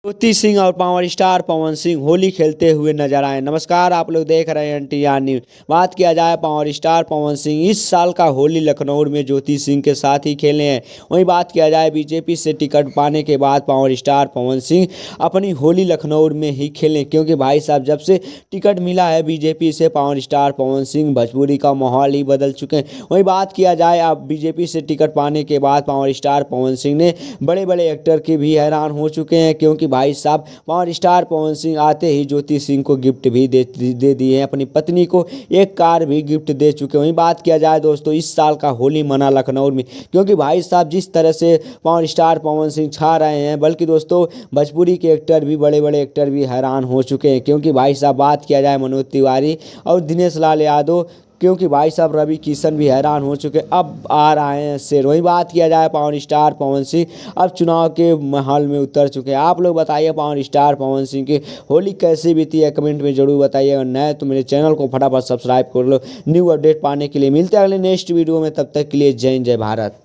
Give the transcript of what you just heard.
ज्योति सिंह और power star Pawan Singh Holi खेलते हुए नजर आए। नमस्कार, आप लोग देख रहे हैं NTR न्यूज। बात किया जाए पावर स्टार पवन सिंह इस साल का होली लखनऊ में ज्योति सिंह के साथ ही खेले हैं। वहीं बात किया जाए बीजेपी से टिकट पाने के बाद पावर स्टार पवन सिंह अपनी होली लखनऊ में ही खेलें, क्योंकि भाई साहब जब से टिकट मिला है बीजेपी से पावर स्टार पवन सिंह भोजपुरी का माहौल ही बदल चुके हैं। वहीं बात किया जाए अब बीजेपी से टिकट पाने के बाद पावर स्टार पवन सिंह ने बड़े बड़े एक्टर के भी हैरान हो चुके हैं, क्योंकि भाई साहब पावर स्टार पवन सिंह आते ही ज्योति सिंह को गिफ्ट भी दे दिए हैं। अपनी पत्नी को एक कार भी गिफ्ट दे चुके हैं। वहीं बात किया जाए दोस्तों इस साल का होली मना लखनऊ में, क्योंकि भाई साहब जिस तरह से पावर स्टार पवन सिंह छा रहे हैं, बल्कि दोस्तों भोजपुरी के एक्टर भी बड़े बड़े एक्टर भी हैरान हो चुके हैं। क्योंकि भाई साहब बात किया जाए मनोज तिवारी और दिनेश लाल यादव, क्योंकि भाई साहब रवि किशन भी हैरान हो चुके, अब आ रहे हैं शेर। वही बात किया जाए पावर स्टार पवन सिंह अब चुनाव के माहौल में उतर चुके हैं। आप लोग बताइए पावर स्टार पवन सिंह की होली कैसी बीती है, कमेंट में जरूर बताइए। अगर नए तो मेरे चैनल को फटाफट सब्सक्राइब कर लो न्यू अपडेट पाने के लिए। मिलते हैं अगले नेक्स्ट वीडियो में, तब तक के लिए जय हिंद जय भारत।